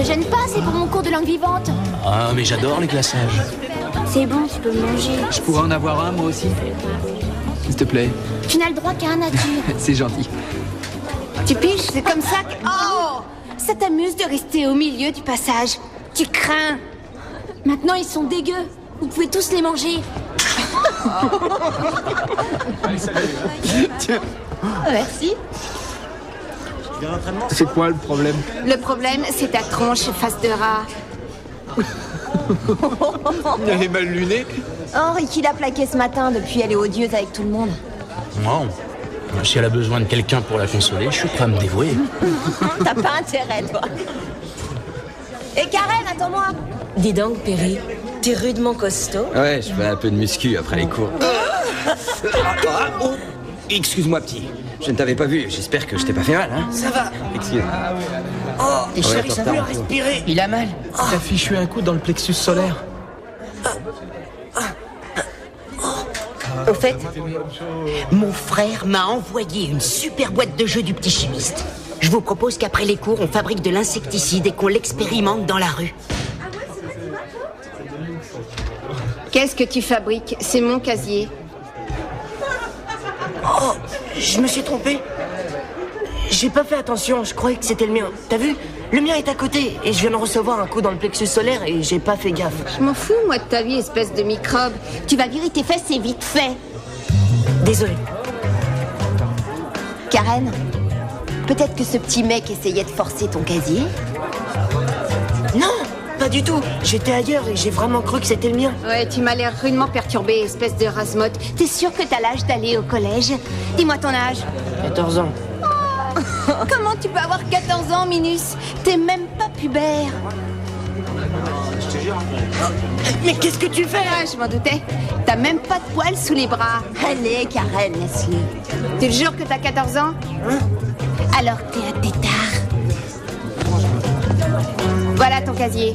gêne pas, c'est pour mon cours de langue vivante. Ah, mais j'adore les glaçages. C'est bon, tu peux me manger. Je pourrais en avoir un, moi aussi. S'il te plaît. Tu n'as le droit qu'à un adulte. C'est gentil. Tu piges, c'est comme ça que... Oh! Ça t'amuse de rester au milieu du passage. Tu crains. Maintenant, ils sont dégueux. Vous pouvez tous les manger. Tiens. Merci. C'est quoi le problème? Le problème, c'est ta tronche face de rat. Elle est mal lunée. Oh, Ricky l'a plaquée ce matin, depuis elle est odieuse avec tout le monde. Wow. Si elle a besoin de quelqu'un pour la consoler, je suis prêt à me dévouer. T'as pas intérêt, toi. Et Karen, attends-moi. Dis donc, Perry, t'es rudement costaud. Ouais, je fais un peu de muscu après les cours. Oh, excuse-moi, petit. Je ne t'avais pas vu. J'espère que je t'ai pas fait mal, hein? Ça va. Excuse. Oh, t'es sûr que ça va veut respirer. Il a mal. T'as fichu un coup dans le plexus solaire. Au fait, mon frère m'a envoyé une super boîte de jeux du petit chimiste. Je vous propose qu'après les cours, on fabrique de l'insecticide et qu'on l'expérimente dans la rue. Qu'est-ce que tu fabriques? C'est mon casier. Oh, je me suis trompé. J'ai pas fait attention, je croyais que c'était le mien. T'as vu? Le mien est à côté et je viens de recevoir un coup dans le plexus solaire et j'ai pas fait gaffe. Je m'en fous, moi, de ta vie, espèce de microbe. Tu vas virer tes fesses, c'est vite fait. Désolé. Karen, peut-être que ce petit mec essayait de forcer ton casier? Non, pas du tout. J'étais ailleurs et j'ai vraiment cru que c'était le mien. Ouais, tu m'as l'air rudement perturbé, espèce de rasmote. T'es sûr que t'as l'âge d'aller au collège? Dis-moi ton âge. 14 ans. Comment tu peux avoir 14 ans, Minus? T'es même pas pubère. Mais qu'est-ce que tu fais? Ah, je m'en doutais. T'as même pas de poils sous les bras. Allez, Karen, laisse-le. Tu te jures que t'as 14 ans? Alors t'es un tétard. Voilà ton casier.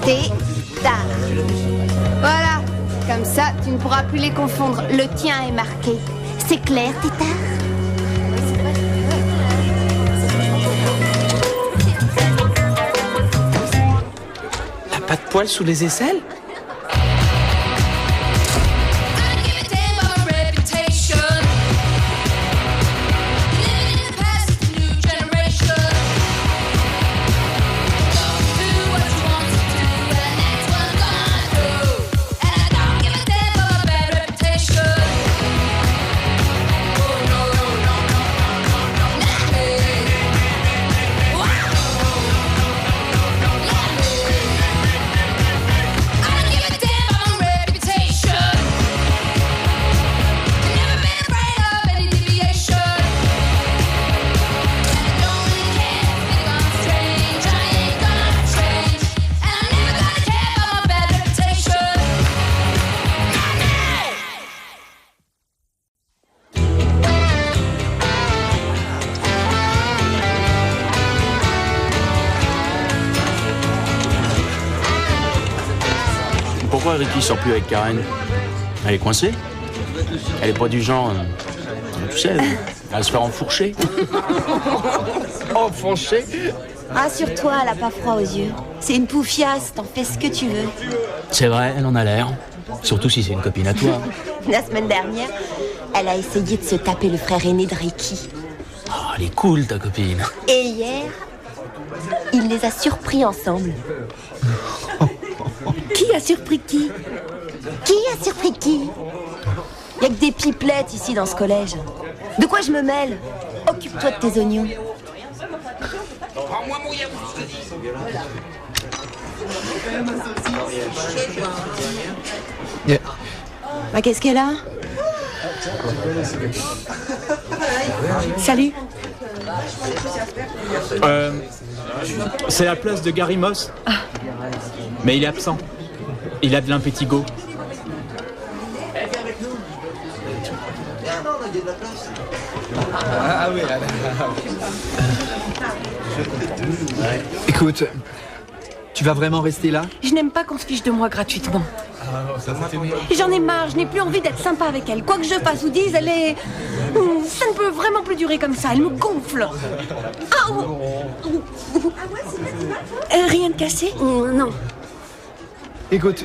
Tétard. Voilà. Comme ça, tu ne pourras plus les confondre. Le tien est marqué. C'est clair, tétard? T'as pas de poils sous les aisselles? Pourquoi Ricky sort plus avec Karen? Elle est coincée? Elle est pas du genre... tu sais, à se faire enfourcher. Enfoncé. Rassure-toi, elle a pas froid aux yeux. C'est une poufiasse, t'en fais ce que tu veux. C'est vrai, elle en a l'air. Surtout si c'est une copine à toi. La semaine dernière, elle a essayé de se taper le frère aîné de Ricky. Oh, elle est cool, ta copine. Et hier, il les a surpris ensemble. Qui a surpris qui? Qui a surpris qui? Y a que des pipelettes ici dans ce collège. De quoi je me mêle? Occupe-toi de tes oignons. Yeah. Bah, qu'est-ce qu'elle a? Salut. C'est la place de Gary Moss. Mais il est absent. Il a de l'impétigo. Ah oui. Écoute, tu vas vraiment rester là? Je n'aime pas qu'on se fiche de moi gratuitement. J'en ai marre, je n'ai plus envie d'être sympa avec elle. Quoi que je fasse ou dise, elle est... Ça ne peut vraiment plus durer comme ça, elle me gonfle. Ah, rien de cassé? Non. Écoute,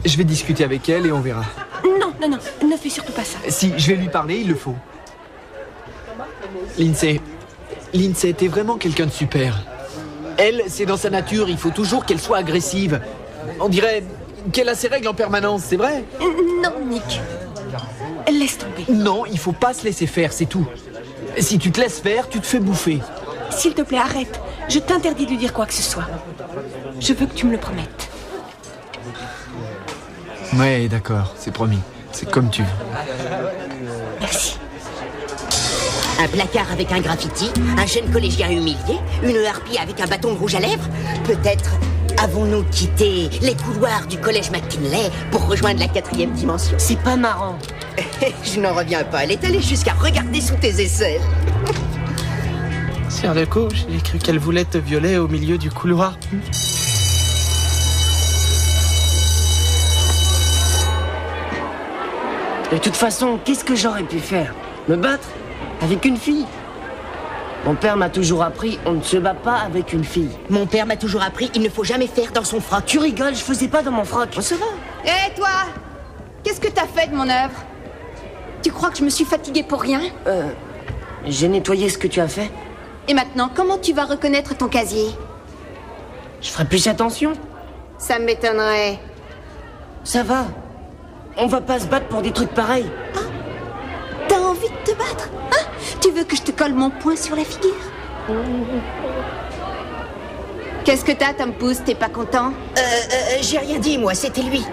je vais discuter avec elle et on verra. Non, ne fais surtout pas ça. Si, je vais lui parler, il le faut. Lindsay, t'es vraiment quelqu'un de super. Elle, c'est dans sa nature, il faut toujours qu'elle soit agressive. On dirait qu'elle a ses règles en permanence, c'est vrai? Non, Nick. Laisse tomber. Non, il faut pas se laisser faire, c'est tout. Si tu te laisses faire, tu te fais bouffer. S'il te plaît, arrête. Je t'interdis de lui dire quoi que ce soit. Je veux que tu me le promettes. Ouais, d'accord, c'est promis. C'est comme tu veux. Merci. Un placard avec un graffiti, un jeune collégien humilié, une harpie avec un bâton de rouge à lèvres. Peut-être avons-nous quitté les couloirs du collège McKinley pour rejoindre la 4e dimension? C'est pas marrant. Je n'en reviens pas, elle est allée jusqu'à regarder sous tes aisselles. Sur le coup, j'ai cru qu'elle voulait te violer au milieu du couloir. De toute façon, qu'est-ce que j'aurais pu faire? Me battre? Avec une fille? Mon père m'a toujours appris, on ne se bat pas avec une fille. Mon père m'a toujours appris, il ne faut jamais faire dans son froc. Tu rigoles, je faisais pas dans mon froc. Ça va. Hé, toi! Qu'est-ce que t'as fait de mon œuvre? Tu crois que je me suis fatiguée pour rien? J'ai nettoyé ce que tu as fait. Et maintenant, comment tu vas reconnaître ton casier? Je ferai plus attention. Ça m'étonnerait. Ça va. On va pas se battre pour des trucs pareils. Ah, t'as envie de te battre? Hein? Tu veux que je te colle mon poing sur la figure? Qu'est-ce que t'as, Tom Pouce? T'es pas content? J'ai rien dit, moi, c'était lui.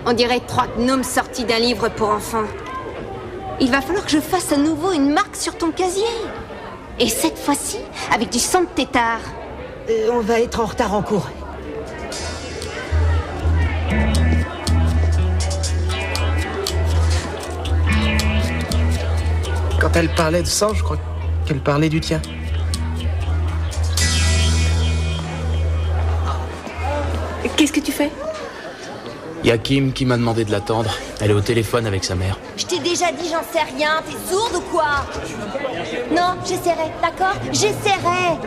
On dirait 3 gnomes sortis d'un livre pour enfants. Il va falloir que je fasse à nouveau une marque sur ton casier. Et cette fois-ci, avec du sang de tétard. On va être en retard en cours. Quand elle parlait de sang, je crois qu'elle parlait du tien. Qu'est-ce que tu fais? Il y a Kim qui m'a demandé de l'attendre. Elle est au téléphone avec sa mère. Je t'ai déjà dit, j'en sais rien. T'es sourde ou quoi? Non, j'essaierai, d'accord? J'essaierai.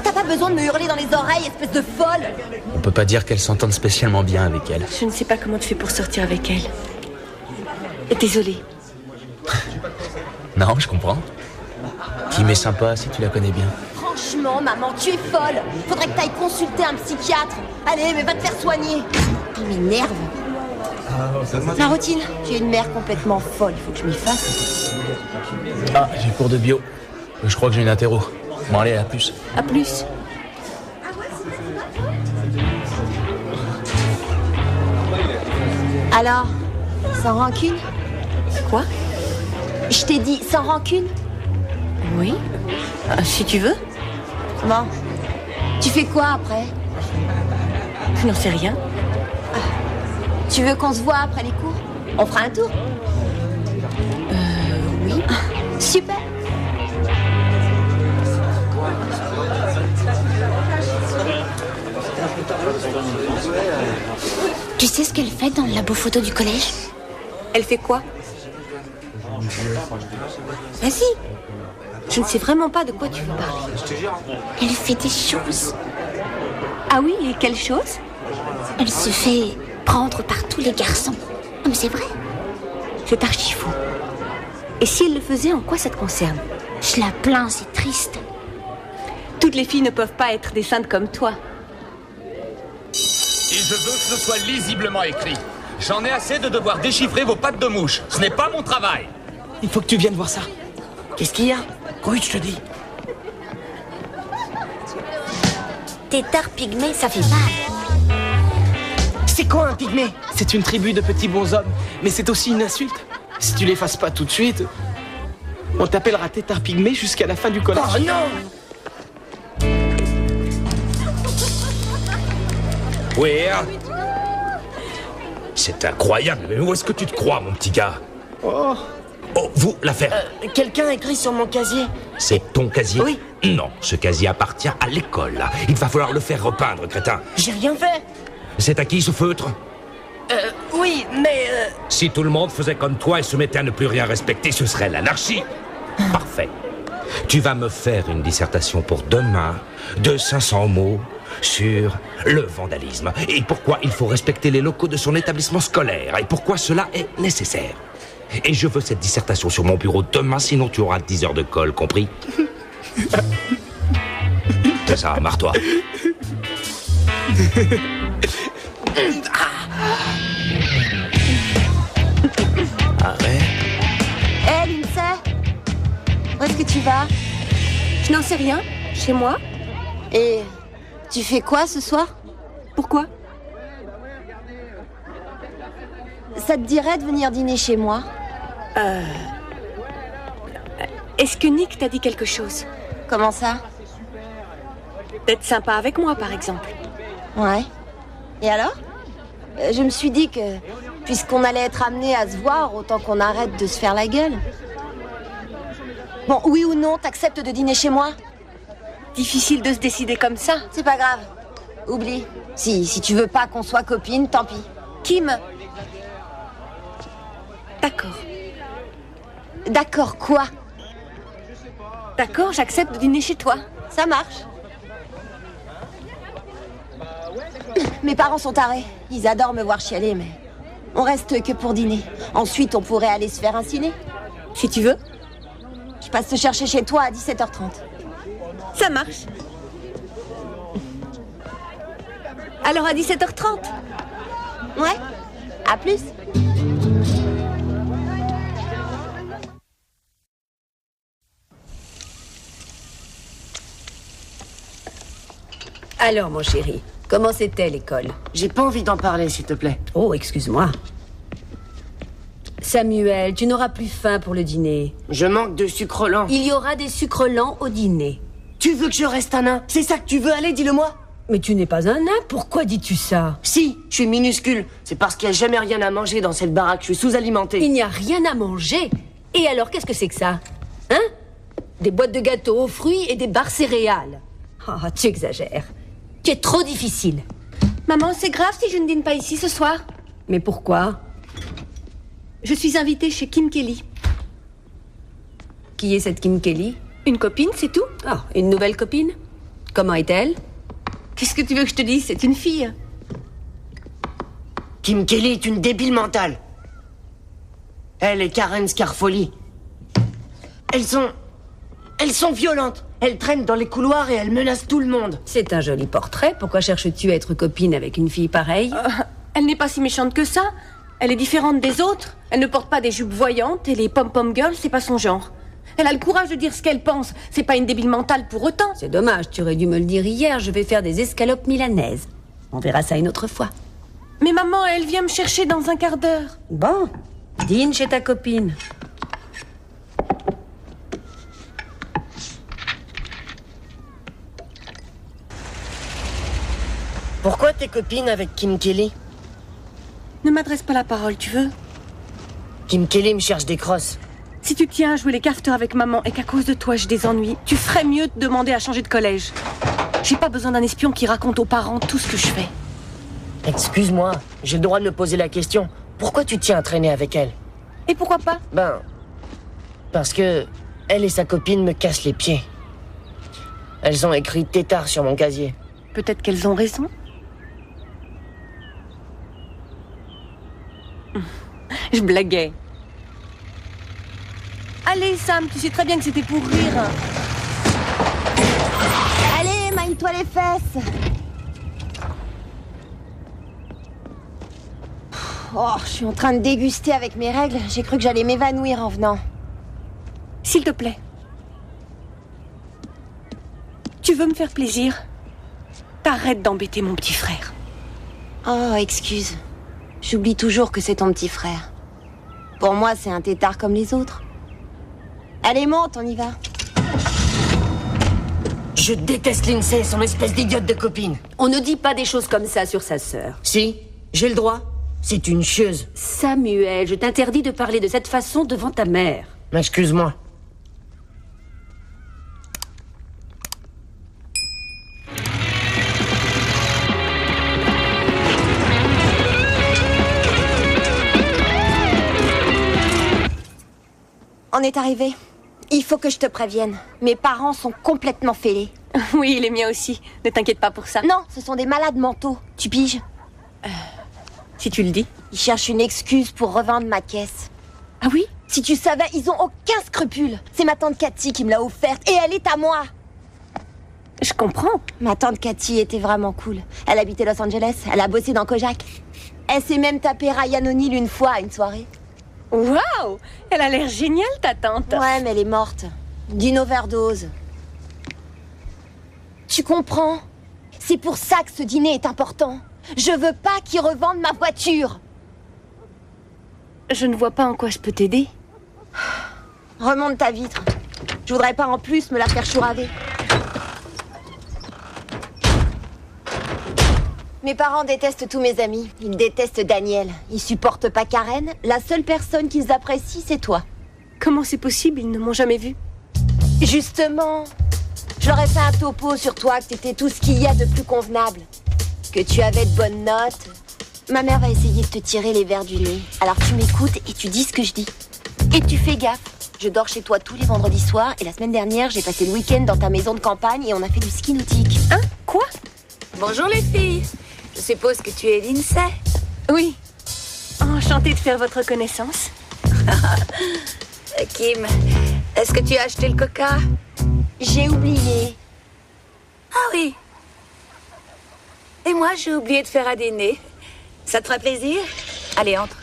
T'as pas besoin de me hurler dans les oreilles, espèce de folle. On peut pas dire qu'elle s'entende spécialement bien avec elle. Je ne sais pas comment tu fais pour sortir avec elle. Désolée. Non, je comprends. Kim est sympa si tu la connais bien. Franchement, maman, tu es folle. Faudrait que t'ailles consulter un psychiatre. Allez, mais va te faire soigner. Il m'énerve. La routine. Tu es une mère complètement folle. Il faut que je m'y fasse. Ah, j'ai cours de bio. Je crois que j'ai une interro. Bon, allez, à plus. À plus. Alors, sans rancune? Quoi? Je t'ai dit sans rancune? Oui. Si tu veux. Bon. Tu fais quoi après? Je n'en sais rien. Tu veux qu'on se voit après les cours? On fera un tour? Oui. Super. Tu sais ce qu'elle fait dans le labo photo du collège? Elle fait quoi? Vas-y. Je ne sais vraiment pas de quoi tu veux parler. Elle fait des choses. Ah oui, et quelle chose? Elle se fait prendre par tous les garçons. Mais c'est vrai. C'est archi faux. Et si elle le faisait, en quoi ça te concerne? Je la plains, c'est triste. Toutes les filles ne peuvent pas être des saintes comme toi. Et je veux que ce soit lisiblement écrit. J'en ai assez de devoir déchiffrer vos pattes de mouche. Ce n'est pas mon travail. Il faut que tu viennes voir ça. Qu'est-ce qu'il y a? Oui, je te dis. Tétard pygmée, ça fait mal. C'est quoi un pygmée? C'est une tribu de petits bonshommes, mais c'est aussi une insulte. Si tu l'effaces pas tout de suite, on t'appellera tétard pygmée jusqu'à la fin du collège. Oh non! Oui, hein? C'est incroyable. Mais où est-ce que tu te crois, mon petit gars? Oh, vous, l'affaire. Quelqu'un a écrit sur mon casier. C'est ton casier? Oui. Non, ce casier appartient à l'école. Il va falloir le faire repeindre, crétin. J'ai rien fait. C'est à qui ce feutre? Oui, mais... Si tout le monde faisait comme toi et se mettait à ne plus rien respecter, ce serait l'anarchie. Parfait. Tu vas me faire une dissertation pour demain de 500 mots sur le vandalisme et pourquoi il faut respecter les locaux de son établissement scolaire et pourquoi cela est nécessaire. Et je veux cette dissertation sur mon bureau demain, sinon tu auras 10 heures de colle, compris? C'est ça, marre-toi. Arrête. Hé, Lindsay, où est-ce que tu vas? Je n'en sais rien. Chez moi. Et tu fais quoi ce soir? Pourquoi? Ça te dirait de venir dîner chez moi? Est-ce que Nick t'a dit quelque chose? Comment ça? D'être sympa avec moi, par exemple. Ouais. Et alors? Je me suis dit que, puisqu'on allait être amenés à se voir, autant qu'on arrête de se faire la gueule. Bon, oui ou non, t'acceptes de dîner chez moi? Difficile de se décider comme ça. C'est pas grave. Oublie. Si tu veux pas qu'on soit copines, tant pis. Kim. D'accord. D'accord quoi? D'accord, j'accepte de dîner chez toi. Ça marche. Mes parents sont tarés. Ils adorent me voir chialer, mais on reste que pour dîner. Ensuite, on pourrait aller se faire un ciné. Si tu veux. Je passe te chercher chez toi à 17h30. Ça marche. Alors à 17h30? Ouais. À plus. Alors, mon chéri, comment c'était l'école? J'ai pas envie d'en parler, s'il te plaît. Oh, excuse-moi. Samuel, tu n'auras plus faim pour le dîner. Je manque de sucre lent. Il y aura des sucres lents au dîner. Tu veux que je reste un nain? C'est ça que tu veux? Allez, dis-le-moi. Mais tu n'es pas un nain, pourquoi dis-tu ça? Si, je suis minuscule. C'est parce qu'il n'y a jamais rien à manger dans cette baraque, je suis sous-alimenté. Il n'y a rien à manger? Et alors, qu'est-ce que c'est que ça? Hein? Des boîtes de gâteaux aux fruits et des barres céréales. Ah, tu exagères. Tu es trop difficile. Maman, c'est grave si je ne dîne pas ici ce soir? Mais pourquoi? Je suis invitée chez Kim Kelly. Qui est cette Kim Kelly? Une copine, c'est tout. Ah, une nouvelle copine? Comment est-elle? Qu'est-ce que tu veux que je te dise? C'est une fille. Kim Kelly est une débile mentale. Elle et Karen Scarfoli. Elles sont violentes. Elles traînent dans les couloirs et elles menacent tout le monde. C'est un joli portrait. Pourquoi cherches-tu à être copine avec une fille pareille? Elle n'est pas si méchante que ça. Elle est différente des autres. Elle ne porte pas des jupes voyantes et les pom-pom girls, c'est pas son genre. Elle a le courage de dire ce qu'elle pense. C'est pas une débile mentale pour autant. C'est dommage, tu aurais dû me le dire hier. Je vais faire des escalopes milanaises. On verra ça une autre fois. Mais maman, elle vient me chercher dans un quart d'heure. Bon, dîne chez ta copine. Pourquoi t'es copine avec Kim Kelly? Ne m'adresse pas la parole, tu veux? Kim Kelly me cherche des crosses. Si tu tiens à jouer les carters avec maman et qu'à cause de toi j'ai des ennuis, tu ferais mieux de demander à changer de collège. J'ai pas besoin d'un espion qui raconte aux parents tout ce que je fais. Excuse-moi, j'ai le droit de me poser la question. Pourquoi tu tiens à traîner avec elle? Et pourquoi pas? Parce que elle et sa copine me cassent les pieds. Elles ont écrit tétard sur mon casier. Peut-être qu'elles ont raison. Je blaguais. Allez, Sam, tu sais très bien que c'était pour rire. Allez, mine-toi les fesses. Oh, je suis en train de déguster avec mes règles. J'ai cru que j'allais m'évanouir en venant. S'il te plaît. Tu veux me faire plaisir? T'arrêtes d'embêter mon petit frère. Oh, excuse. J'oublie toujours que c'est ton petit frère. Pour moi, c'est un tétard comme les autres. Allez, monte, on y va. Je déteste Lindsay, son espèce d'idiote de copine. On ne dit pas des choses comme ça sur sa sœur. Si, j'ai le droit. C'est une chieuse. Samuel, je t'interdis de parler de cette façon devant ta mère. Excuse-moi. On est arrivé. Il faut que je te prévienne. Mes parents sont complètement fêlés. Oui, les miens aussi. Ne t'inquiète pas pour ça. Non, ce sont des malades mentaux. Tu piges? Si tu le dis. Ils cherchent une excuse pour revendre ma caisse. Ah oui? Si tu savais, ils ont aucun scrupule. C'est ma tante Cathy qui me l'a offerte et elle est à moi. Je comprends. Ma tante Cathy était vraiment cool. Elle habitait Los Angeles, elle a bossé dans Kojak. Elle s'est même tapée Ryan O'Neal une fois à une soirée. Waouh! Elle a l'air géniale, ta tante. Ouais, mais elle est morte. D'une overdose. Tu comprends? C'est pour ça que ce dîner est important. Je veux pas qu'ils revendent ma voiture. Je ne vois pas en quoi je peux t'aider. Remonte ta vitre. Je voudrais pas en plus me la faire chouraver. Mes parents détestent tous mes amis. Ils détestent Daniel. Ils supportent pas Karen. La seule personne qu'ils apprécient, c'est toi. Comment c'est possible? Ils ne m'ont jamais vue. Justement, j'aurais fait un topo sur toi, que t'étais tout ce qu'il y a de plus convenable. Que tu avais de bonnes notes. Ma mère va essayer de te tirer les vers du nez. Alors tu m'écoutes et tu dis ce que je dis. Et tu fais gaffe. Je dors chez toi tous les vendredis soirs et la semaine dernière, j'ai passé le week-end dans ta maison de campagne et on a fait du ski nautique. Hein? Quoi? Bonjour les filles. Je suppose que tu es Lindsay. Oui. Enchantée de faire votre connaissance. Kim, est-ce que tu as acheté le coca? J'ai oublié. Ah oui. Et moi, j'ai oublié de faire à dîner. Ça te fera plaisir? Allez, entre.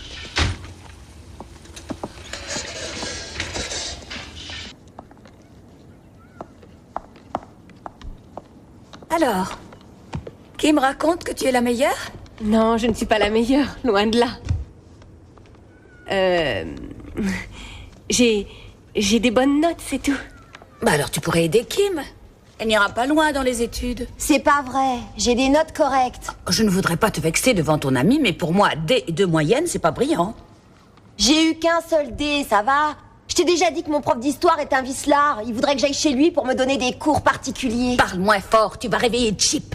Alors, Kim raconte que tu es la meilleure? Non, je ne suis pas la meilleure, loin de là. J'ai des bonnes notes, c'est tout. Bah alors tu pourrais aider Kim. Elle n'ira pas loin dans les études. C'est pas vrai, j'ai des notes correctes. Je ne voudrais pas te vexer devant ton ami, mais pour moi, D et 2 moyennes, c'est pas brillant. J'ai eu qu'un seul D, ça va? Je t'ai déjà dit que mon prof d'histoire est un vicelard. Il voudrait que j'aille chez lui pour me donner des cours particuliers. Parle moins fort, tu vas réveiller Chip.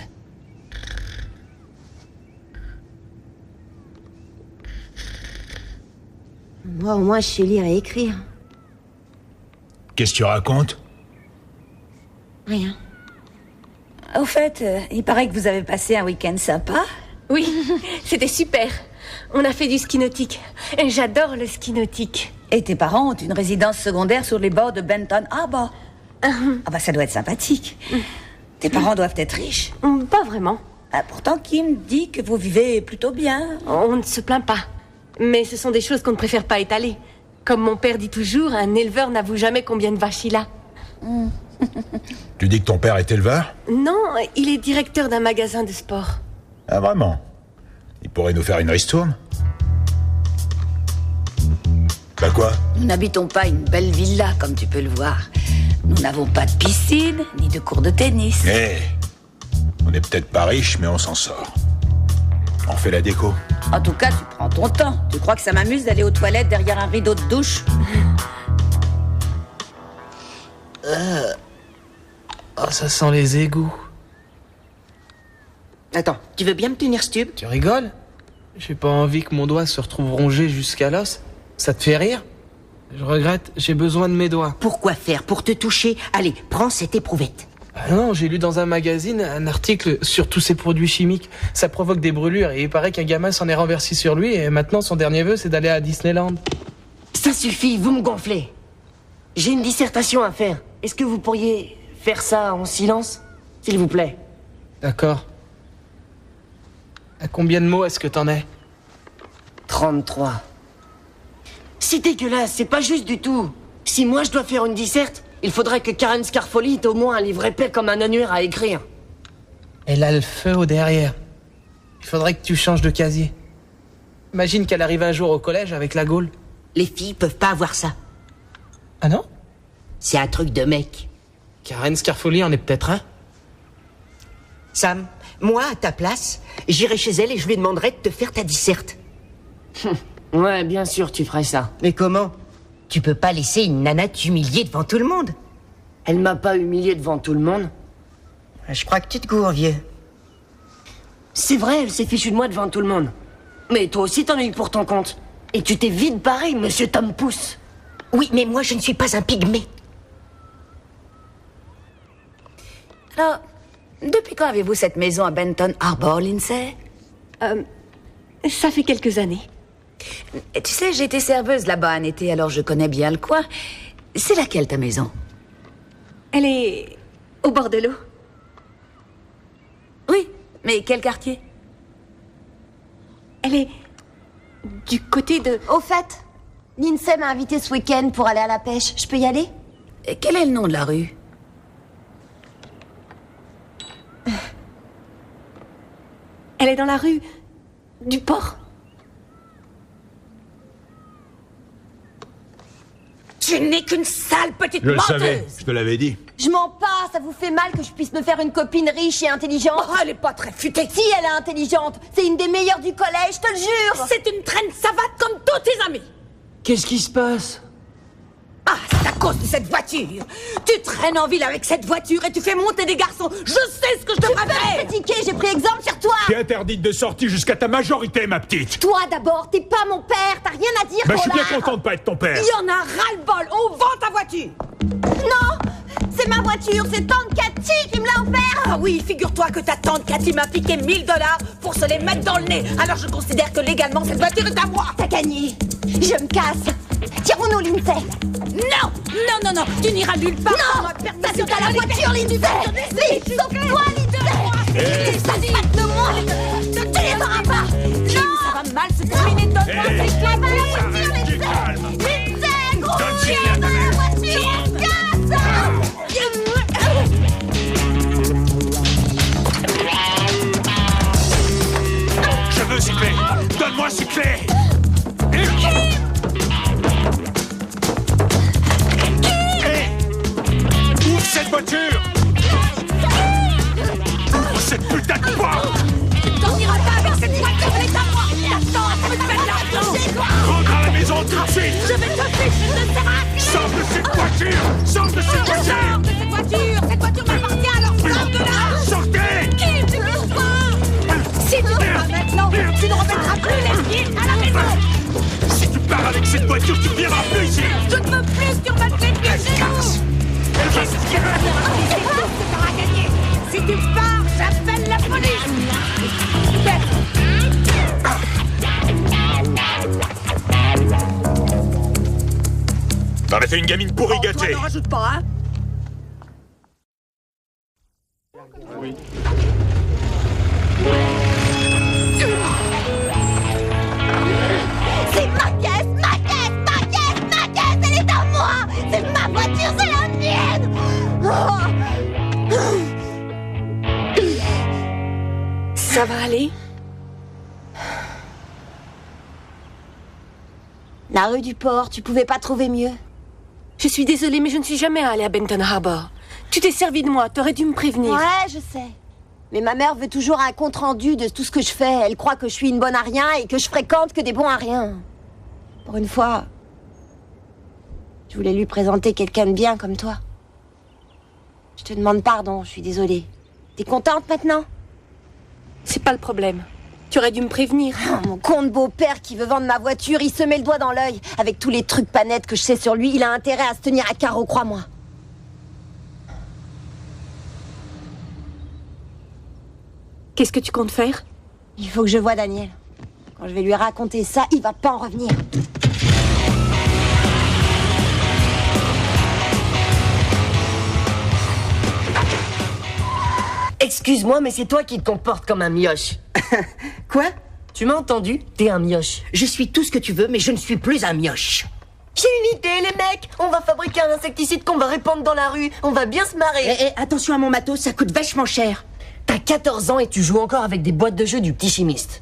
Moi, au moins, je sais lire et écrire. Qu'est-ce que tu racontes? Rien. Au fait, il paraît que vous avez passé un week-end sympa. Oui, c'était super. On a fait du ski nautique. Et j'adore le ski nautique. Et tes parents ont une résidence secondaire sur les bords de Benton Harbor. Ah bah ça doit être sympathique. Tes parents doivent être riches. Pas vraiment. Ah, pourtant, Kim dit que vous vivez plutôt bien. On ne se plaint pas. Mais ce sont des choses qu'on ne préfère pas étaler. Comme mon père dit toujours, un éleveur n'avoue jamais combien de vaches il a. Tu dis que ton père est éleveur? Non, il est directeur d'un magasin de sport. Ah, vraiment? Il pourrait nous faire une ristourne? Bah quoi? Nous n'habitons pas une belle villa, comme tu peux le voir. Nous n'avons pas de piscine, ni de cours de tennis. On n'est peut-être pas riche, mais on s'en sort. On fait la déco. En tout cas, tu prends ton temps. Tu crois que ça m'amuse d'aller aux toilettes derrière un rideau de douche? Oh, ça sent les égouts. Attends, tu veux bien me tenir ce tube? Tu rigoles? J'ai pas envie que mon doigt se retrouve rongé jusqu'à l'os. Ça te fait rire? Je regrette, j'ai besoin de mes doigts. Pourquoi faire? Pour te toucher? Allez, prends cette éprouvette. Ah non, j'ai lu dans un magazine un article sur tous ces produits chimiques. Ça provoque des brûlures et il paraît qu'un gamin s'en est renversé sur lui et maintenant son dernier vœu c'est d'aller à Disneyland. Ça suffit, vous me gonflez. J'ai une dissertation à faire. Est-ce que vous pourriez faire ça en silence? S'il vous plaît. D'accord. À combien de mots est-ce que t'en es? 33. C'est dégueulasse, c'est pas juste du tout. Si moi je dois faire une disserte, il faudrait que Karen Scarfoli ait au moins un livre épais comme un annuaire à écrire. Elle a le feu au derrière. Il faudrait que tu changes de casier. Imagine qu'elle arrive un jour au collège avec la Gaule. Les filles peuvent pas avoir ça. Ah non? C'est un truc de mec. Karen Scarfoli en est peut-être un. Sam, moi, à ta place, j'irai chez elle et je lui demanderai de te faire ta disserte. Ouais, bien sûr, tu ferais ça. Mais comment? Tu peux pas laisser une nana t'humilier devant tout le monde. Elle m'a pas humilié devant tout le monde. Je crois que tu te gourres, vieux. C'est vrai, elle s'est fichue de moi devant tout le monde. Mais toi aussi t'en as eu pour ton compte. Et tu t'es vite barré, monsieur Tom Pouce. Oui, mais moi, je ne suis pas un pygmée. Alors, depuis quand avez-vous cette maison à Benton Harbor, Lindsay? Ça fait quelques années. Et tu sais, j'ai été serveuse là-bas un été, alors je connais bien le coin. C'est laquelle, ta maison? Elle est au bord de l'eau. Oui, mais quel quartier? Elle est du côté de... Au fait, Lindsay m'a invité ce week-end pour aller à la pêche. Je peux y aller? Et quel est le nom de la rue? Elle est dans la rue du port. Tu n'es qu'une sale petite Je le menteuse. savais, je te l'avais dit. Je mens pas, ça vous fait mal que je puisse me faire une copine riche et intelligente? Oh, elle est pas très futée. Si, elle est intelligente. C'est une des meilleures du collège, je te le jure. C'est une traîne savate comme tous tes amis. Qu'est-ce qui se passe? Ah, c'est à cause de cette voiture. Tu traînes en ville avec cette voiture et tu fais monter des garçons. Je sais ce que je devrais faire. Tu peux me critiquer, j'ai pris exemple sur toi. T'es interdite de sortie jusqu'à ta majorité, ma petite. Toi d'abord, t'es pas mon père, t'as rien à dire. Bah, je suis bien Paula. content de pas être ton père. Il y en a ras-le-bol. On vend ta voiture. Non, c'est ma voiture, c'est tante Cathy qui me l'a offert. Ah oui, figure-toi que ta tante Cathy m'a piqué 1000 $ pour se les mettre dans le nez. Alors je considère que légalement cette voiture est à moi. T'as gagné. Je me casse. Tirons-nous, Lindsay. Non, non, non, non, tu n'iras nulle part. Non, ça c'est à la voiture, Lindsay. Vite, sauve-toi, Lindsay. Sape de moi. Tu les auras pas. Non, ça va mal se terminer. Donne-moi cette La voiture, Lindsay. Lindsay, gros chien dans la voiture. On se casse. Je veux ces clés. Donne-moi ces clés. Ouvre cette voiture. Ouvre cette putain de porte. T'en iras pas avec cette voiture, elle est à moi. Attends, ça me fait de l'argent. Rentre à la maison tout de suite. Je vais te faire, je ne sers à rien. Sors de cette voiture. Sors de cette voiture. Sors de cette voiture. Cette voiture m'appartient, alors sors de là. Sortez. Qui tu bouges pas? Si tu ne vas pas maintenant, tu ne remettras plus les pieds à la maison. Si tu pars avec cette voiture, tu viendras plus ici. Je ne veux plus que tu remettes les pieds chez nous. Qu'est-ce qui va bien? C'est tout ce que t'auras gagné. Si tu pars, j'appelle la police. T'en as fait une gamine pourrie gâtée. Ne rajoute pas, hein? C'est ma caisse, ma caisse, ma caisse, ma caisse, elle est à moi. C'est ma voiture, c'est la mienne. Ça va aller? La rue du port, tu pouvais pas trouver mieux? Je suis désolée, mais je ne suis jamais allée à Benton Harbor. Tu t'es servi de moi, t'aurais dû me prévenir. Ouais, je sais. Mais ma mère veut toujours un compte-rendu de tout ce que je fais. Elle croit que je suis une bonne à rien et que je fréquente que des bons à rien. Pour une fois, je voulais lui présenter quelqu'un de bien comme toi. Je te demande pardon, je suis désolée. T'es contente maintenant? C'est pas le problème. Tu aurais dû me prévenir. Oh, mon con de beau-père qui veut vendre ma voiture, il se met le doigt dans l'œil. Avec tous les trucs pas nets que je sais sur lui, il a intérêt à se tenir à carreau, crois-moi. Qu'est-ce que tu comptes faire? Il faut que je voie Daniel. Quand je vais lui raconter ça, il va pas en revenir. Excuse-moi, mais c'est toi qui te comportes comme un mioche. Quoi? Tu m'as entendu? T'es un mioche. Je suis tout ce que tu veux, mais je ne suis plus un mioche. J'ai une idée, les mecs. On va fabriquer un insecticide qu'on va répandre dans la rue. On va bien se marrer. Attention à mon matos, ça coûte vachement cher. T'as 14 ans et tu joues encore avec des boîtes de jeux du petit chimiste.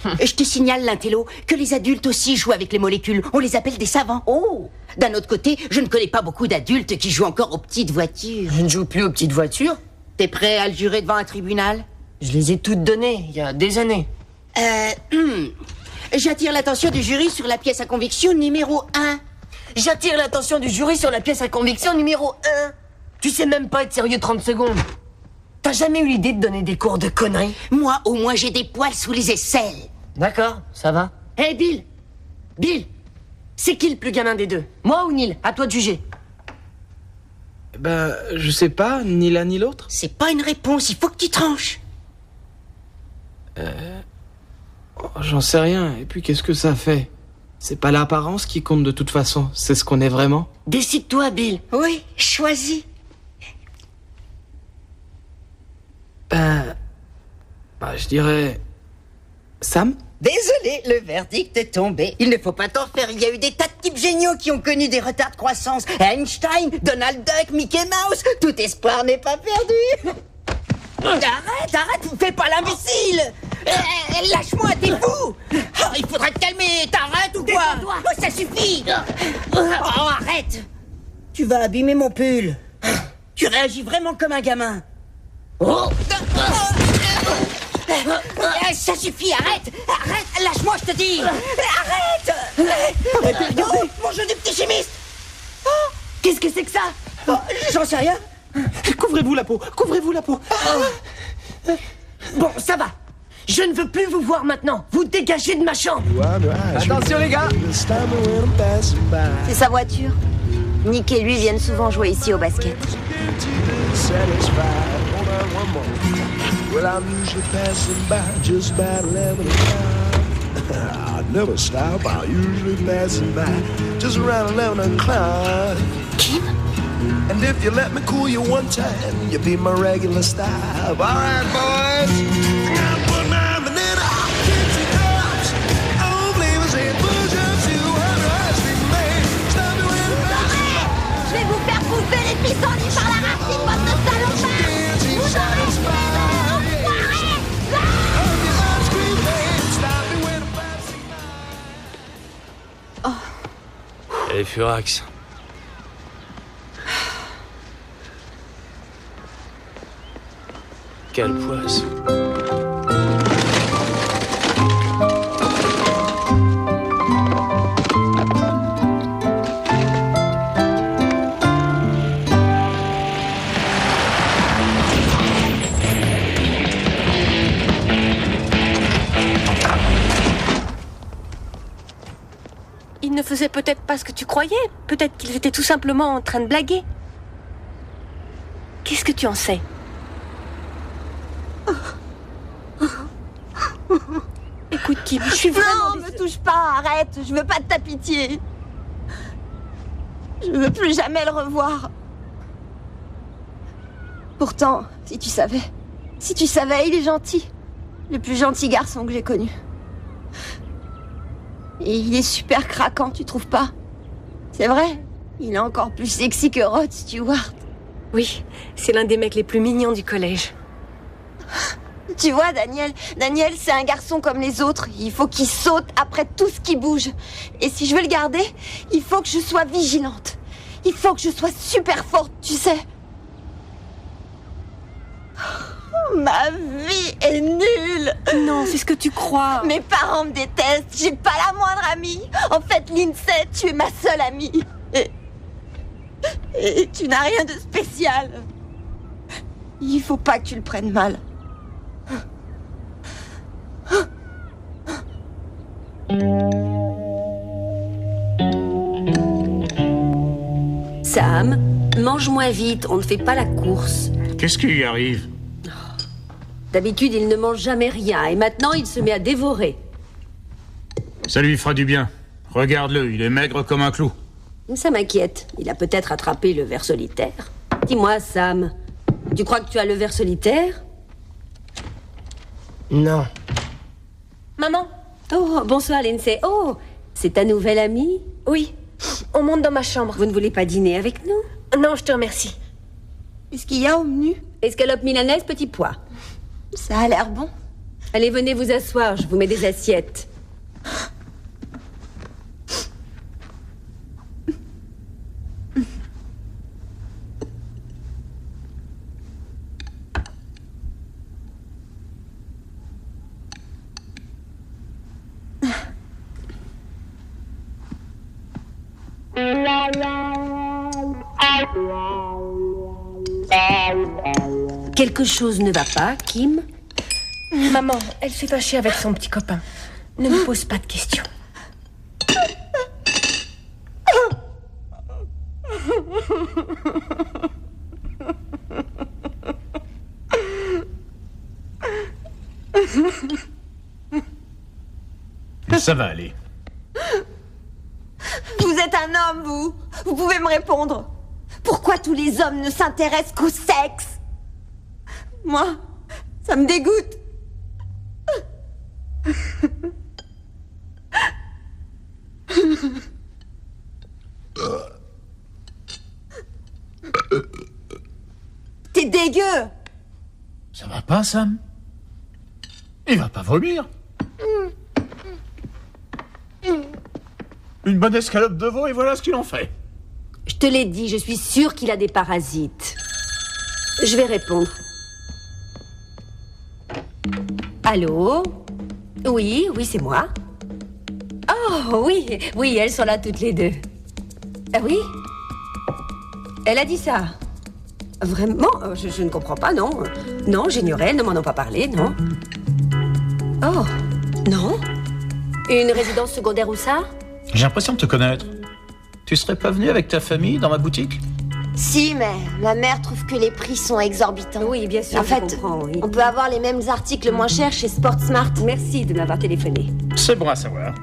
Je te signale, l'intello, que les adultes aussi jouent avec les molécules. On les appelle des savants. Oh! D'un autre côté, je ne connais pas beaucoup d'adultes qui jouent encore aux petites voitures. Je ne joue plus aux petites voitures. T'es prêt à le jurer devant un tribunal? Je les ai toutes données, il y a des années. J'attire l'attention du jury sur la pièce à conviction numéro 1. J'attire l'attention du jury sur la pièce à conviction numéro 1. Tu sais même pas être sérieux 30 secondes. T'as jamais eu l'idée de donner des cours de conneries? Moi, au moins, j'ai des poils sous les aisselles. D'accord, ça va. Hé, Bill! Bill! C'est qui le plus gamin des deux? Moi ou Neil? À toi de juger. Ben, je sais pas, ni l'un ni l'autre. C'est pas une réponse, il faut que tu tranches. J'en sais rien, et puis qu'est-ce que ça fait? C'est pas l'apparence qui compte de toute façon, c'est ce qu'on est vraiment. Décide-toi, Bill. Oui, choisis. Je dirais... Sam? Désolé, le verdict est tombé. Il ne faut pas t'en faire, il y a eu des tas de types géniaux qui ont connu des retards de croissance. Einstein, Donald Duck, Mickey Mouse, tout espoir n'est pas perdu. Arrête, fais pas l'imbécile. Lâche-moi, t'es fou. Oh, il faudrait te calmer, t'arrêtes ou quoi? Oh, ça suffit. Oh, arrête. Tu vas abîmer mon pull. Tu réagis vraiment comme un gamin. Oh. Ça suffit, arrête, lâche-moi, je te dis. Arrête. Oh, mon jeu du petit chimiste. Oh, qu'est-ce que c'est que ça? Oh, j'en sais rien. Couvrez-vous la peau. Bon, ça va. Je ne veux plus vous voir maintenant. Vous dégagez de ma chambre. Attention les gars. C'est sa voiture. Nick et lui viennent souvent jouer ici au basket. Well, I'm usually passing by just about 11 o'clock. I never stop, I'm usually passing by just around 11 o'clock. Kim? And if you let me cool you one time, you'll be my regular stop. All right, boys. I'm putting my vanilla Pepsi cups. Oh, flavors and push up to 100 ice cream man. Stop me when I'm passing. Je vais vous faire bouffer les pissenlits par la racine, votre salopard! Vous aurez Et Furax. Quelle poisse. Ils ne faisaient peut-être pas ce que tu croyais. Peut-être qu'ils étaient tout simplement en train de blaguer. Qu'est-ce que tu en sais? Écoute, Kim, je suis vraiment... Non, me touche pas, arrête. Je veux pas de ta pitié. Je veux plus jamais le revoir. Pourtant, si tu savais, il est gentil. Le plus gentil garçon que j'ai connu. Et il est super craquant, tu trouves pas? C'est vrai, il est encore plus sexy que Rod Stewart. Oui, c'est l'un des mecs les plus mignons du collège. Tu vois, Daniel, c'est un garçon comme les autres. Il faut qu'il saute après tout ce qui bouge. Et si je veux le garder, il faut que je sois vigilante. Il faut que je sois super forte, tu sais. Ma vie est nulle. Non, c'est ce que tu crois. Mes parents me détestent. J'ai pas la moindre amie. En fait, Lindsay, tu es ma seule amie. Et tu n'as rien de spécial. Il faut pas que tu le prennes mal. Sam, mange moins vite, on ne fait pas la course. Qu'est-ce qui lui arrive? D'habitude, il ne mange jamais rien, et maintenant, il se met à dévorer. Ça lui fera du bien. Regarde-le, il est maigre comme un clou. Ça m'inquiète. Il a peut-être attrapé le ver solitaire. Dis-moi, Sam, tu crois que tu as le ver solitaire? Non. Maman? Oh, bonsoir, Lindsay. Oh, c'est ta nouvelle amie? Oui, on monte dans ma chambre. Vous ne voulez pas dîner avec nous? Non, je te remercie. Qu'est-ce qu'il y a au menu? Escalope milanaise, petit pois. Ça a l'air bon. Allez, venez vous asseoir, je vous mets des assiettes. Quelque chose ne va pas, Kim? Maman, elle s'est fâchée avec son petit copain. Ne me pose pas de questions. Ça va aller. Vous êtes un homme, vous. Vous pouvez me répondre. Pourquoi tous les hommes ne s'intéressent qu'au sexe? Moi, ça me dégoûte. T'es dégueu. Ça va pas, Sam? Il va pas vomir. Une bonne escalope de veau et voilà ce qu'il en fait. Je te l'ai dit, je suis sûre qu'il a des parasites. Je vais répondre. Allô? Oui, c'est moi. Oh, oui, elles sont là toutes les deux. Ah oui? Elle a dit ça. Vraiment? Je ne comprends pas, non. Non, j'ignorais, elles ne m'en ont pas parlé, non. Oh, non? Une résidence secondaire où ça? J'ai l'impression de te connaître. Tu serais pas venu avec ta famille dans ma boutique? Si, mais ma mère trouve que les prix sont exorbitants. Oui, bien sûr, En fait, oui. on peut avoir les mêmes articles moins chers chez Sport Smart. Merci de m'avoir téléphoné. C'est bon à savoir.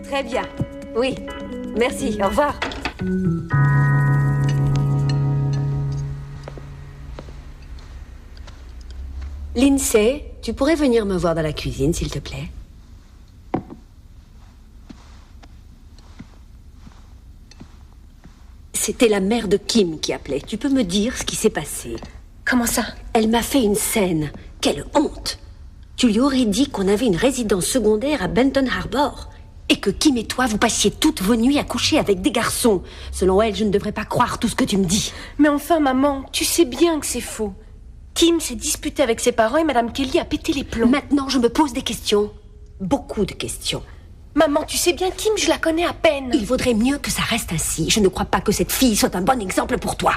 Très bien. Oui. Merci. Au revoir. Lindsay, tu pourrais venir me voir dans la cuisine, s'il te plaît? C'était la mère de Kim qui appelait. Tu peux me dire ce qui s'est passé? Comment ça? Elle m'a fait une scène. Quelle honte! Tu lui aurais dit qu'on avait une résidence secondaire à Benton Harbor et que Kim et toi, vous passiez toutes vos nuits à coucher avec des garçons. Selon elle, je ne devrais pas croire tout ce que tu me dis. Mais enfin, maman, tu sais bien que c'est faux. Kim s'est disputé avec ses parents et Madame Kelly a pété les plombs. Maintenant, je me pose des questions. Beaucoup de questions. Maman, tu sais bien, Kim, je la connais à peine. Il vaudrait mieux que ça reste ainsi. Je ne crois pas que cette fille soit un bon exemple pour toi.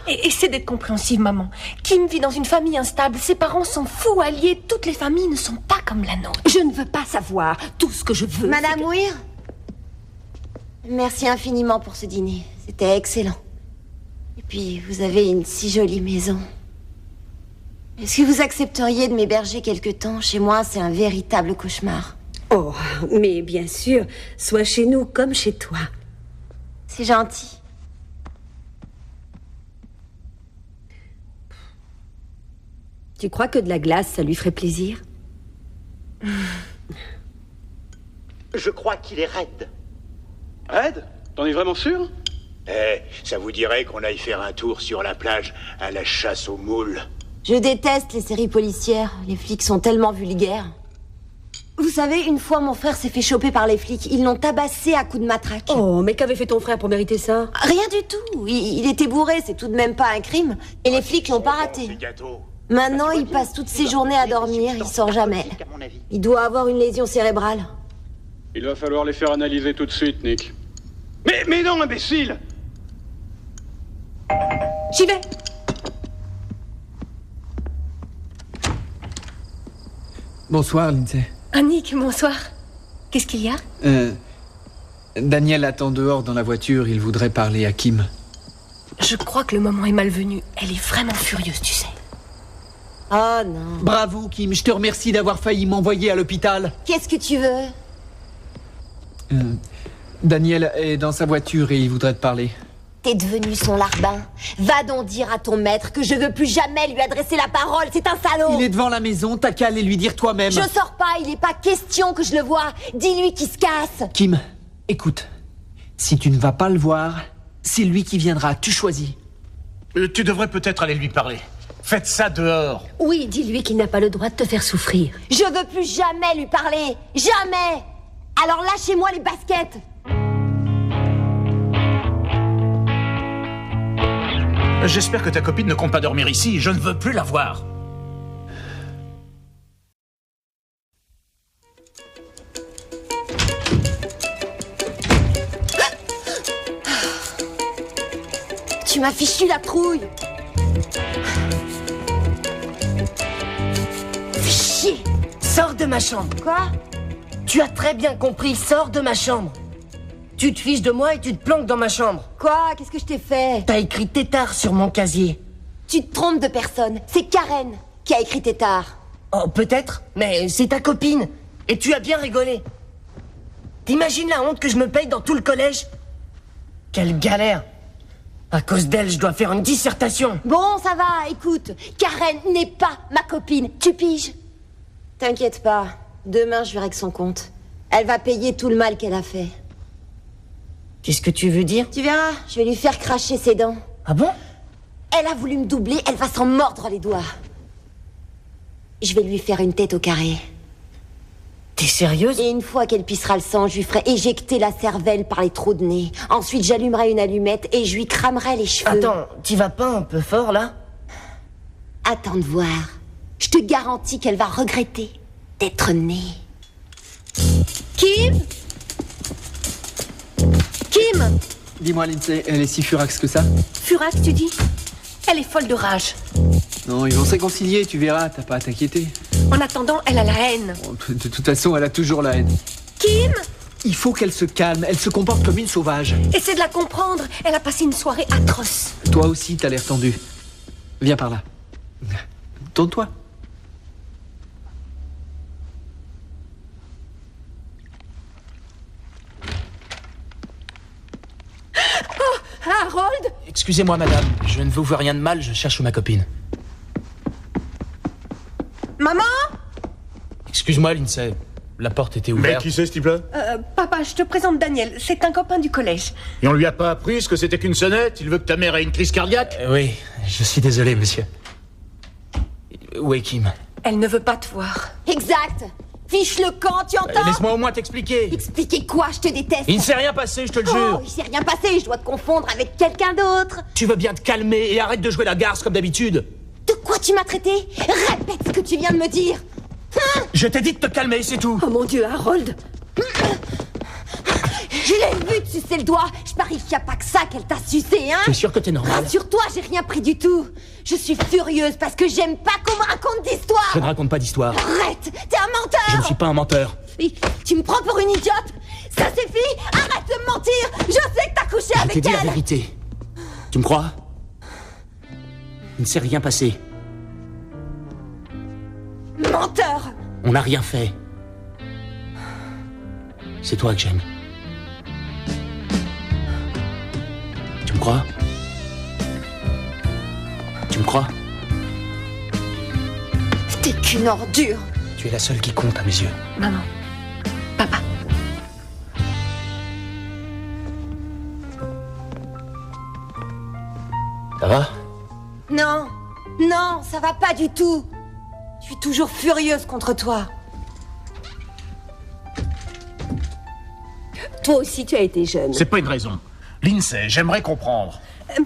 Et essaie d'être compréhensive, maman. Kim vit dans une famille instable. Ses parents sont fous alliés. Toutes les familles ne sont pas comme la nôtre. Je ne veux pas savoir. Tout ce que je veux... Madame Weir, merci infiniment pour ce dîner. C'était excellent. Et puis, vous avez une si jolie maison. Est-ce que vous accepteriez de m'héberger quelque temps? Chez moi, c'est un véritable cauchemar. Oh, mais bien sûr, sois chez nous comme chez toi. C'est gentil. Tu crois que de la glace, ça lui ferait plaisir? Je crois qu'il est raide. Raide? T'en es vraiment sûr? Ça vous dirait qu'on aille faire un tour sur la plage à la chasse aux moules? Je déteste les séries policières. Les flics sont tellement vulgaires. Vous savez, une fois, mon frère s'est fait choper par les flics. Ils l'ont tabassé à coups de matraque. Oh, mais qu'avait fait ton frère pour mériter ça? Rien du tout. Il était bourré, c'est tout de même pas un crime. Et les flics l'ont pas raté. Maintenant, il passe toutes ses journées à dormir, il sort jamais. Il doit avoir une lésion cérébrale. Il va falloir les faire analyser tout de suite, Nick. Mais non, imbécile! J'y vais. Bonsoir, Lindsay. Ah, Nick, bonsoir. Qu'est-ce qu'il y a? Daniel attend dehors dans la voiture, il voudrait parler à Kim. Je crois que le moment est malvenu. Elle est vraiment furieuse, tu sais. Oh non. Bravo, Kim, je te remercie d'avoir failli m'envoyer à l'hôpital. Qu'est-ce que tu veux? Daniel est dans sa voiture et il voudrait te parler. T'es devenu son larbin. Va donc dire à ton maître que je veux plus jamais lui adresser la parole, c'est un salaud. Il est devant la maison, t'as qu'à aller lui dire toi-même. Je sors pas, il est pas question que je le voie. Dis-lui qu'il se casse. Kim, écoute, si tu ne vas pas le voir, c'est lui qui viendra, tu choisis. Tu devrais peut-être aller lui parler. Faites ça dehors. Oui, dis-lui qu'il n'a pas le droit de te faire souffrir. Je veux plus jamais lui parler. Jamais. Alors lâchez-moi les baskets. J'espère que ta copine ne compte pas dormir ici. Je ne veux plus la voir. Tu m'as fichu la trouille. Fais chier. Sors de ma chambre. Quoi? Tu as très bien compris, sors de ma chambre. Tu te fiches de moi et tu te planques dans ma chambre. Quoi? Qu'est-ce que je t'ai fait? T'as écrit tétard sur mon casier. Tu te trompes de personne. C'est Karen qui a écrit tétard. Oh, peut-être, mais c'est ta copine. Et tu as bien rigolé. T'imagines la honte que je me paye dans tout le collège? Quelle galère. À cause d'elle, je dois faire une dissertation. Bon, ça va, écoute. Karen n'est pas ma copine. Tu piges? T'inquiète pas. Demain, je verrai que son compte. Elle va payer tout le mal qu'elle a fait. Qu'est-ce que tu veux dire? Tu verras, je vais lui faire cracher ses dents. Ah bon? Elle a voulu me doubler, elle va s'en mordre les doigts. Je vais lui faire une tête au carré. T'es sérieuse? Et une fois qu'elle pissera le sang, je lui ferai éjecter la cervelle par les trous de nez. Ensuite, j'allumerai une allumette et je lui cramerai les cheveux. Attends, t'y vas pas un peu fort, là? Attends de voir. Je te garantis qu'elle va regretter d'être née. Kim? Kim? Dis-moi, Lindsay, elle est si furax que ça? Furax, tu dis? Elle est folle de rage. Non, ils vont se réconcilier, tu verras, t'as pas à t'inquiéter. En attendant, elle a la haine. De toute façon, elle a toujours la haine. Kim? Il faut qu'elle se calme, elle se comporte comme une sauvage. Essaie de la comprendre. Elle a passé une soirée atroce. Toi aussi, t'as l'air tendu. Viens par là. Tourne-toi. Oh, Harold? Excusez-moi, madame, je ne vous vois rien de mal, je cherche ma copine. Maman? Excuse-moi, Lindsay, la porte était ouverte. Mais qui c'est, ce type-là? Papa, je te présente Daniel. C'est un copain du collège. Et on lui a pas appris ce que c'était qu'une sonnette? Il veut que ta mère ait une crise cardiaque? Oui, je suis désolé, monsieur. Où est Kim? Elle ne veut pas te voir. Exact. Fiche le camp, tu entends? Laisse-moi au moins t'expliquer. Expliquer quoi? Je te déteste. Il ne s'est rien passé, je te le jure. Oh, il s'est rien passé, je dois te confondre avec quelqu'un d'autre. Tu veux bien te calmer et arrête de jouer la garce comme d'habitude. De quoi tu m'as traité? Répète ce que tu viens de me dire. Je t'ai dit de te calmer, c'est tout. Oh mon Dieu, Harold. Je l'ai vu te sucer le doigt. Je parie qu'il n'y a pas que ça qu'elle t'a sucé, hein? T'es sûr que t'es normal? Rassure-toi, j'ai rien pris du tout. Je suis furieuse parce que j'aime pas qu'on me raconte d'histoire. Je ne raconte pas d'histoire. Arrête, t'es un menteur. Je ne suis pas un menteur. Oui, tu me prends pour une idiote. Ça suffit, arrête de me mentir. Je sais que t'as couché Je avec t'ai dit la elle. vérité. Tu me crois? Il ne s'est rien passé. Menteur. On n'a rien fait. C'est toi que j'aime. Tu me crois? Tu me crois? T'es qu'une ordure. Tu es la seule qui compte à mes yeux. Maman. Papa. Ça va? Non, non, ça va pas du tout. Je suis toujours furieuse contre toi. Toi aussi, tu as été jeune. C'est pas une raison. Lindsay, j'aimerais comprendre.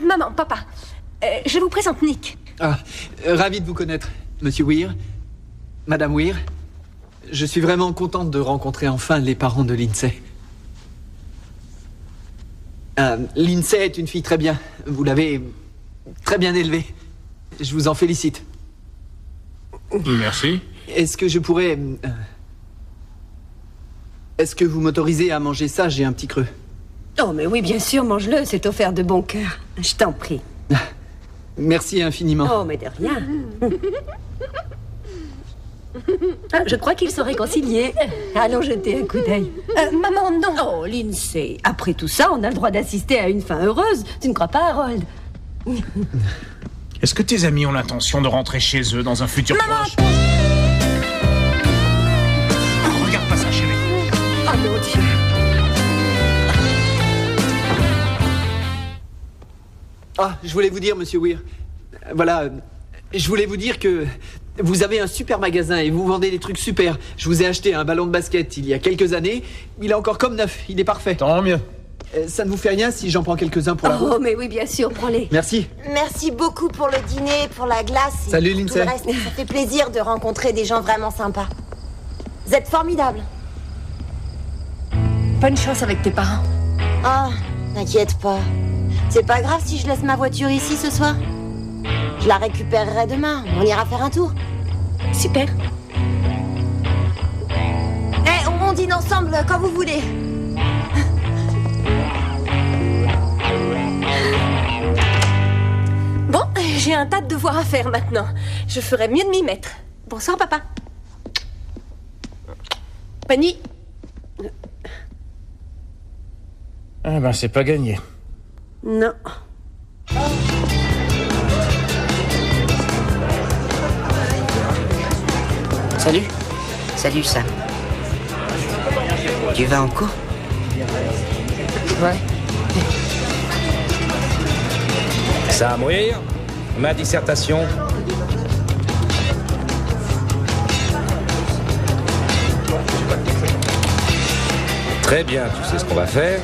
Maman, papa, je vous présente Nick. Ah, ravi de vous connaître, Monsieur Weir. Madame Weir. Je suis vraiment contente de rencontrer enfin les parents de Lindsay. Lindsay est une fille très bien. Vous l'avez très bien élevée. Je vous en félicite. Merci. Est-ce que je pourrais... Est-ce que vous m'autorisez à manger ça? J'ai un petit creux. Oh, mais oui, bien sûr, mange-le, c'est offert de bon cœur. Je t'en prie. Merci infiniment. Oh, mais de rien. Ah, je crois qu'ils sont réconciliés. Allons jeter un coup d'œil. Maman, non. Oh, Lindsay, après tout ça, on a le droit d'assister à une fin heureuse. Tu ne crois pas, Harold? Est-ce que tes amis ont l'intention de rentrer chez eux dans un futur proche? Regarde pas ça, chérie. Oh mon Dieu. Ah, je voulais vous dire, Monsieur Weir. Voilà, je voulais vous dire que vous avez un super magasin et vous vendez des trucs super. Je vous ai acheté un ballon de basket il y a quelques années. Il est encore comme neuf, il est parfait. Tant mieux. Ça ne vous fait rien si j'en prends quelques-uns pour la route? Oh, mais oui, bien sûr, prends-les. Merci. Merci beaucoup pour le dîner, pour la glace et Salut, pour Lindsay. tout le reste. Ça fait plaisir de rencontrer des gens vraiment sympas. Vous êtes formidables. Bonne chance avec tes parents. Ah, t'inquiète pas. C'est pas grave si je laisse ma voiture ici ce soir. Je la récupérerai demain. On ira faire un tour. Super. On dîne ensemble quand vous voulez. J'ai un tas de devoirs à faire maintenant. Je ferais mieux de m'y mettre. Bonsoir, papa. Penny. Eh ben, c'est pas gagné. Non. Salut. Salut, Sam. Tu vas en cours? Ouais. Sam Weir, ma dissertation. Très bien, tu sais ce qu'on va faire?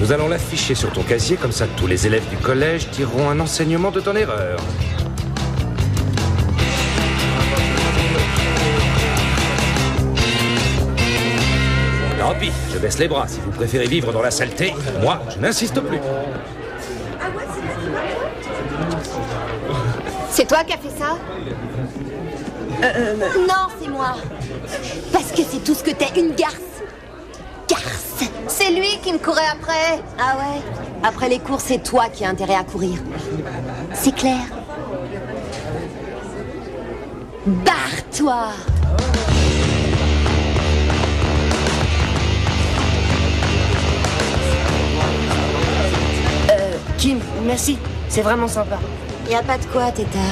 Nous allons l'afficher sur ton casier, comme ça tous les élèves du collège tireront un enseignement de ton erreur. Tant pis, je baisse les bras. Si vous préférez vivre dans la saleté, moi, je n'insiste plus. C'est toi qui as fait ça? Non, c'est moi. Parce que c'est tout ce que t'es, une garce. Garce. C'est lui qui me courait après. Ah ouais? Après les cours, c'est toi qui as intérêt à courir. C'est clair? Barre-toi. Kim, merci. C'est vraiment sympa. Y a pas de quoi, tétard.